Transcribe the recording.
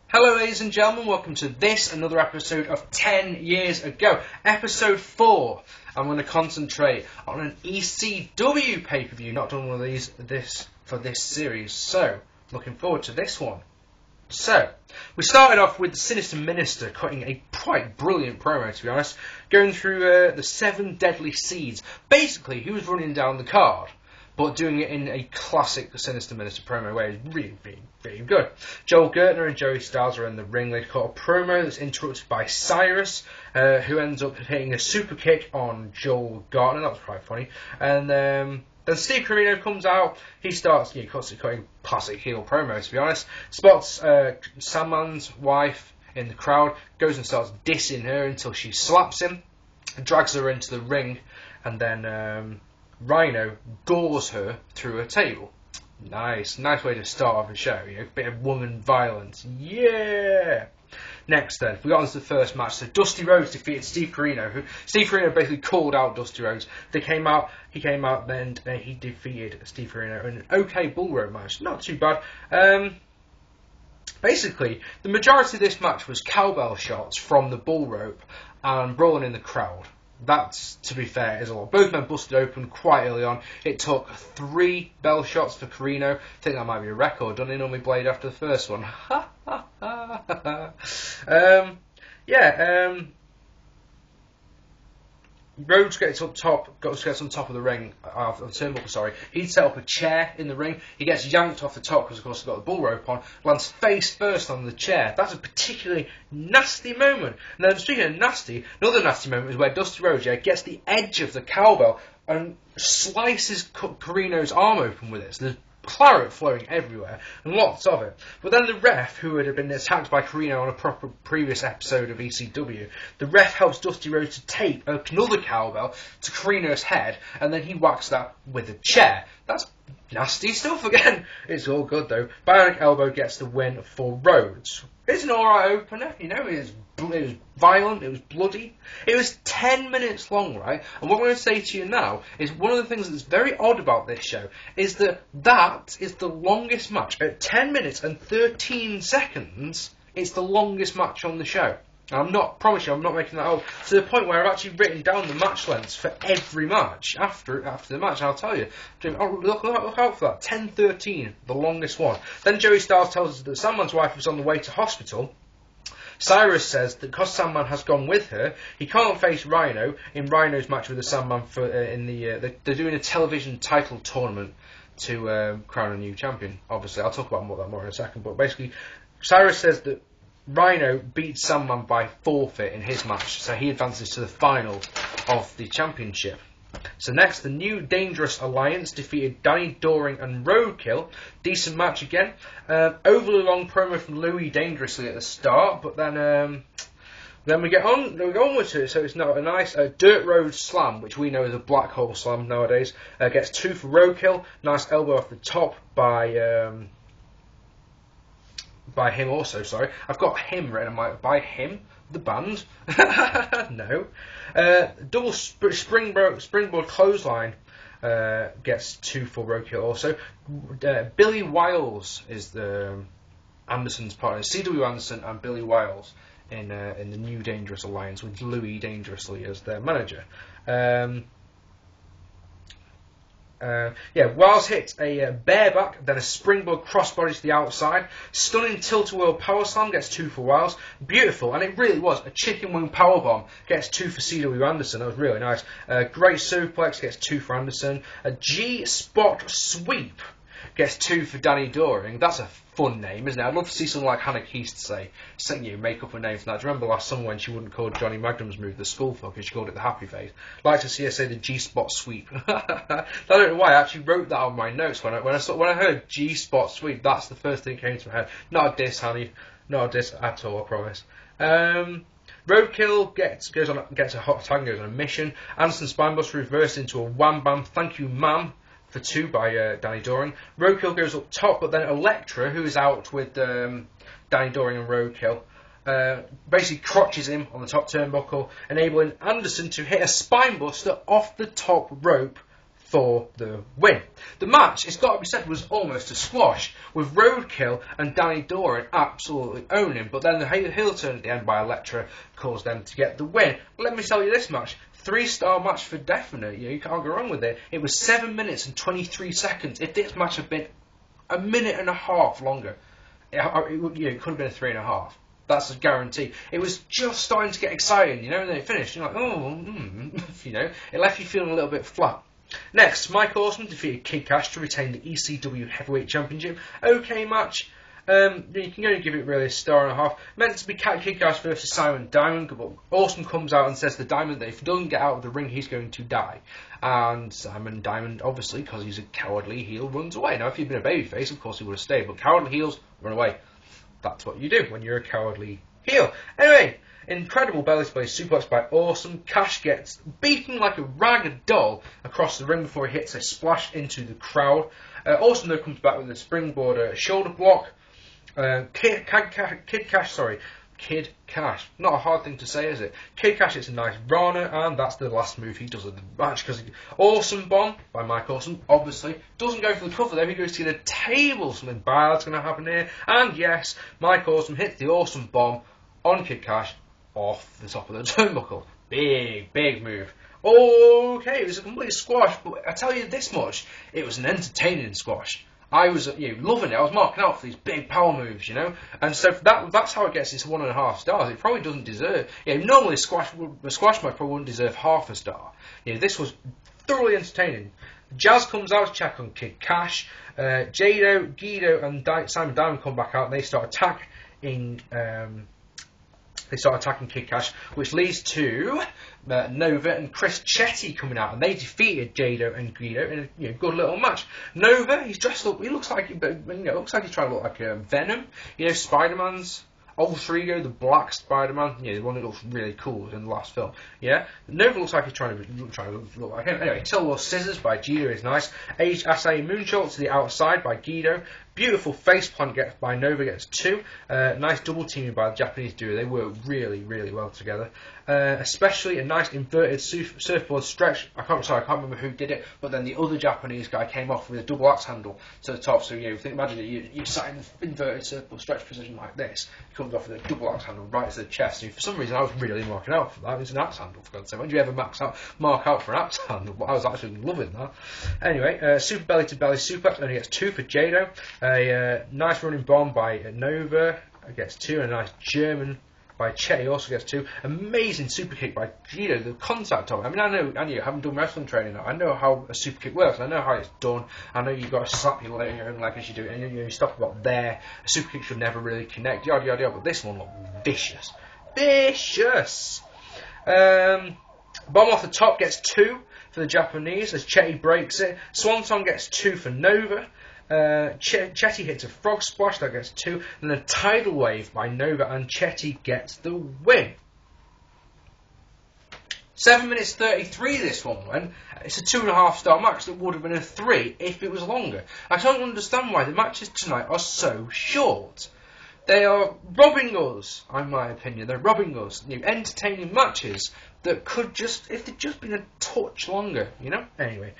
Hello ladies and gentlemen, welcome to another episode of 10 years ago, episode 4. I'm going to concentrate on an ECW pay-per-view, not done one of this for this series, so looking forward to this one. So, we started off with the Sinister Minister cutting a quite brilliant promo, to be honest, going through the 7 deadly seeds. Basically, he was running down the card, but doing it in a classic Sinister Minister promo way. It's really good. Joel Gertner and Joey Styles are in the ring. They cut a promo that's interrupted by Cyrus, who ends up hitting a super kick on Joel Gertner. That was quite funny. And then Steve Corino comes out. He starts cutting classic heel promo, to be honest. Spots Sandman's wife in the crowd, goes and starts dissing her until she slaps him, drags her into the ring, and then Rhino doors her through a table. Nice way to start off a show, you know, a bit of woman violence. Yeah! Next then, we got into the first match. So Dusty Rhodes defeated Steve Corino. Steve Corino basically called out Dusty Rhodes. He came out, then he defeated Steve Corino in an okay bull rope match. Not too bad. Basically, the majority of this match was cowbell shots from the bull rope and brawling in the crowd. That's, to be fair, is a lot. Both men busted open quite early on. It took 3 bell shots for Corino. I think that might be a record. Doesn't he normally blade after the first one? Rhodes gets on top of the ring, of the turnbuckle, sorry. He'd set up a chair in the ring. He gets yanked off the top because, of course, he's got the bull rope on. Lands face first on the chair. That's a particularly nasty moment. And then, speaking of nasty, another nasty moment is where Dusty Rhodes gets the edge of the cowbell and slices Corino's arm open with it. So there's claret flowing everywhere, and lots of it. But then the ref, who had been attacked by Corino on a previous episode of ECW, the ref helps Dusty Rhodes to tape another cowbell to Corino's head, and then he whacks that with a chair. That's nasty stuff again. It's all good though. Bionic Elbow gets the win for Rhodes. It's an alright opener, you know, it was violent, it was bloody. It was 10 minutes long, right? And what I'm going to say to you now is one of the things that's very odd about this show is that is the longest match. At 10 minutes and 13 seconds, it's the longest match on the show. I'm not making that up, to the point where I've actually written down the match lengths for every match after the match, and I'll tell you. Look out for that. 10:13, the longest one. Then Joey Styles tells us that Sandman's wife was on the way to hospital. Cyrus says that because Sandman has gone with her, he can't face Rhino in Rhino's match with the Sandman they're doing a television title tournament to crown a new champion. Obviously, I'll talk about that more in a second, but basically, Cyrus says that Rhino beats Sandman by forfeit in his match, so he advances to the final of the championship. So next, the New Dangerous Alliance defeated Danny Doring and Roadkill. Decent match again. Overly long promo from Louis Dangerously at the start, but then we get on with it. So it's not a nice Dirt Road Slam, which we know is a black hole slam nowadays. Gets 2 for Roadkill. Nice elbow off the top by him also, sorry. I've got him written by him, the band. No. Double springboard clothesline gets 2 for Roadkill also. Billy Wiles is the Anderson's partner. C.W. Anderson and Billy Wiles in the New Dangerous Alliance with Louis Dangerously as their manager. Wiles hits a bareback, then a springboard crossbody to the outside. Stunning tilt-a-whirl power slam gets 2 for Wiles. Beautiful, and it really was. A chicken wing powerbomb gets 2 for C.W. Anderson. That was really nice. Great suplex gets 2 for Anderson. A G-spot sweep gets 2 for Danny Doring. That's a fun name, isn't it? I'd love to see someone like Hannah Keith make up a name for that. Do you remember last summer when she wouldn't call Johnny Magnum's move the Skullfucker, she called it the Happy Face? I'd like to see her say the G-spot sweep. I don't know why, I actually wrote that on my notes when I heard G-spot sweep. That's the first thing that came to my head. Not a diss, honey. Not a diss at all, I promise. Roadkill gets a hot tag and goes on a mission. Anderson Spinebuster reversed into a wham bam thank you ma'am for 2 by Danny Doring. Roadkill goes up top, but then Elektra, who is out with Danny Doring and Roadkill, basically crotches him on the top turnbuckle, enabling Anderson to hit a spinebuster off the top rope for the win. The match, it's got to be said, was almost a squash, with Roadkill and Doring absolutely owning, but then the heel turn at the end by Elektra caused them to get the win. But let me tell you this match, 3-star match for definite, you can't go wrong with it. It was 7 minutes and 23 seconds. If this match had been a minute and a half longer, it could have been a 3.5. That's a guarantee. It was just starting to get exciting, and then it finished. You're like, it left you feeling a little bit flat. Next, Mike Awesome defeated Kid Kash to retain the ECW Heavyweight Championship. Okay match. You can only give it really a 1.5. Meant to be Kid Kash versus Simon Diamond, but Awesome comes out and says to Diamond that if he doesn't get out of the ring, he's going to die. And Simon Diamond, obviously, because he's a cowardly heel, runs away. Now, if he'd been a babyface, of course he would have stayed, but cowardly heels run away. That's what you do when you're a cowardly heel. Anyway, incredible belly-to-belly suplex by Awesome. Kash gets beaten like a ragged doll across the ring before he hits a splash into the crowd. Awesome, though, comes back with a springboard shoulder block. Kid Kash. Not a hard thing to say, is it? Kid Kash hits a nice Rana, and that's the last move he does of the match. Because Awesome Bomb by Mike Awesome, obviously, doesn't go for the cover there. He goes to the table. Something bad's going to happen here. And yes, Mike Awesome hits the Awesome Bomb on Kid Kash off the top of the turnbuckle. Big move. Okay, it was a complete squash, but I tell you this much, it was an entertaining squash. I was loving it. I was marking out for these big power moves, and so that's how it gets into 1.5 stars. It probably doesn't deserve. Normally a squash match probably wouldn't deserve half a star. This was thoroughly entertaining. Jazz comes out to check on Kid Kash. Jado, Gedo, and Simon Diamond come back out, and they start attacking. They start attacking Kid Kash, which leads to Nova and Chris Chetti coming out, and they defeated Jado and Gedo in a good little match. Nova, he's dressed up. He looks like looks like he's trying to look like Venom. Spider-Man's alter ego, the Black Spider-Man. The one that looks really cool in the last film. Nova looks like he's trying to look like him. Anyway, Tilwell Scissors by Gedo is nice. Age Asai Moonsault to the outside by Gedo. Beautiful face plant by Nova gets 2. Nice double teaming by the Japanese duo. They work really well together. Especially a nice inverted surfboard stretch. I can't remember who did it, but then the other Japanese guy came off with a double axe handle to the top. So imagine you sat in the inverted surfboard stretch position like this. He comes off with a double axe handle right to the chest. And for some reason, I was really marking out for that. It's an axe handle, for God's sake. When do you ever mark out for an axe handle? But I was actually loving that. Anyway, super belly to belly suplex only gets 2 for Jado. A nice running bomb by Nova gets 2, and a nice German by Chetti also gets 2. Amazing super kick by Gedo. The contact of it. I mean, I know, having done wrestling training now, I know how a super kick works. I know how it's done. I know you've got to slap your own leg as you do it, and you stop about there. A super kick should never really connect. Yada yada yada. But this one looked vicious. Bomb off the top gets 2 for the Japanese as Chetti breaks it. Swanton gets 2 for Nova. Chetti hits a frog splash, that gets 2, and a tidal wave by Nova, and Chetti gets the win. 7 minutes 33 this one went. It's a 2.5 star match that would have been a 3 if it was longer. I don't understand why the matches tonight are so short. They are robbing us, in my opinion. They're robbing us. Entertaining matches that could just, if they'd just been a touch longer, Anyway,